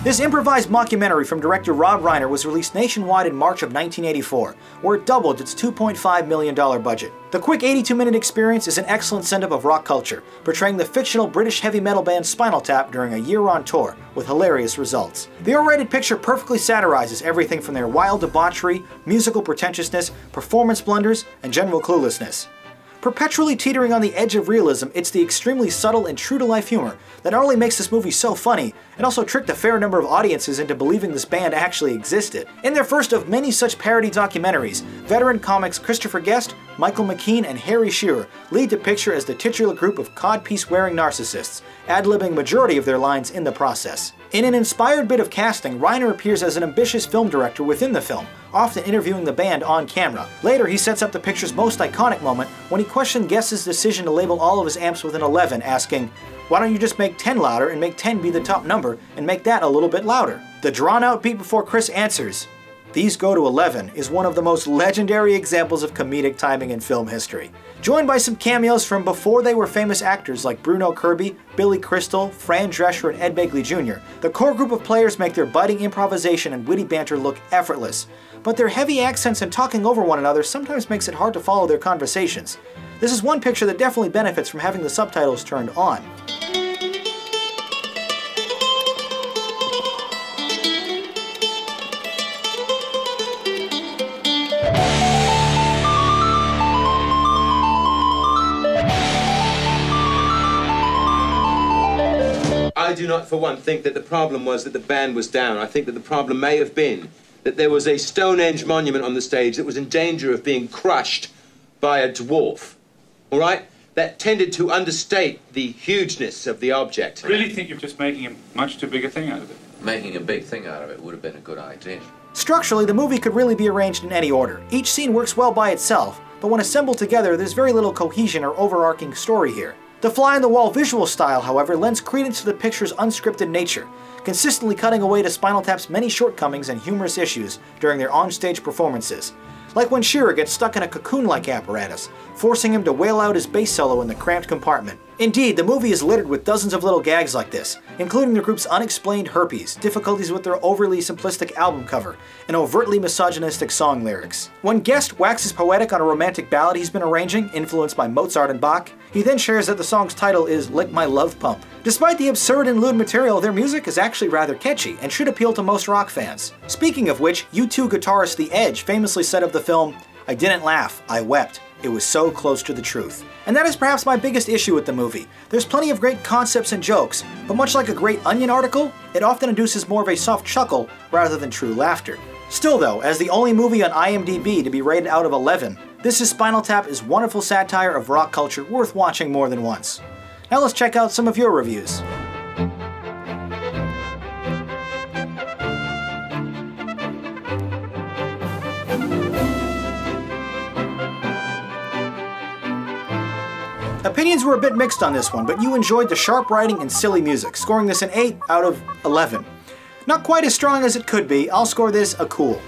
This improvised mockumentary from director Rob Reiner was released nationwide in March of 1984, where it doubled its $2.5 million budget. The quick 82-minute experience is an excellent send-up of rock culture, portraying the fictional British heavy metal band Spinal Tap during a year-long tour, with hilarious results. The R-rated picture perfectly satirizes everything from their wild debauchery, musical pretentiousness, performance blunders, and general cluelessness. Perpetually teetering on the edge of realism, it's the extremely subtle and true-to-life humor that not only makes this movie so funny, it also tricked a fair number of audiences into believing this band actually existed. In their first of many such parody documentaries, veteran comics Christopher Guest, Michael McKean, and Harry Shearer lead the picture as the titular group of cod-piece wearing narcissists, ad-libbing majority of their lines in the process. In an inspired bit of casting, Reiner appears as an ambitious film director within the film, often interviewing the band on camera. Later, he sets up the picture's most iconic moment when he questioned Guest's decision to label all of his amps with an 11, asking, "Why don't you just make 10 louder and make 10 be the top number and make that a little bit louder?" The drawn-out beat before Chris answers, "These go to 11," is one of the most legendary examples of comedic timing in film history. Joined by some cameos from before they were famous actors like Bruno Kirby, Billy Crystal, Fran Drescher, and Ed Begley Jr., the core group of players make their biting improvisation and witty banter look effortless. But their heavy accents and talking over one another sometimes makes it hard to follow their conversations. This is one picture that definitely benefits from having the subtitles turned on. I do not for one think that the problem was that the band was down. I think that the problem may have been that there was a Stonehenge monument on the stage that was in danger of being crushed by a dwarf. All right? That tended to understate the hugeness of the object. I really think you're just making a much too big a thing out of it. Making a big thing out of it would have been a good idea. Structurally, the movie could really be arranged in any order. Each scene works well by itself, but when assembled together, there's very little cohesion or overarching story here. The fly-on-the-wall visual style, however, lends credence to the picture's unscripted nature, consistently cutting away to Spinal Tap's many shortcomings and humorous issues during their onstage performances. Like when Shearer gets stuck in a cocoon-like apparatus, forcing him to wail out his bass solo in the cramped compartment. Indeed, the movie is littered with dozens of little gags like this, including the group's unexplained herpes, difficulties with their overly simplistic album cover, and overtly misogynistic song lyrics. When Guest waxes poetic on a romantic ballad he's been arranging, influenced by Mozart and Bach, he then shares that the song's title is "Lick My Love Pump." Despite the absurd and lewd material, their music is actually rather catchy and should appeal to most rock fans. Speaking of which, U2 guitarist The Edge famously said of the film, "I didn't laugh, I wept. It was so close to the truth." And that is perhaps my biggest issue with the movie. There's plenty of great concepts and jokes, but much like a great Onion article, it often induces more of a soft chuckle rather than true laughter. Still though, as the only movie on IMDb to be rated out of 11, This Is Spinal Tap is wonderful satire of rock culture worth watching more than once. Now let's check out some of your reviews. Opinions were a bit mixed on this one, but you enjoyed the sharp writing and silly music, scoring this an 8 out of 11. Not quite as strong as it could be, I'll score this a cool.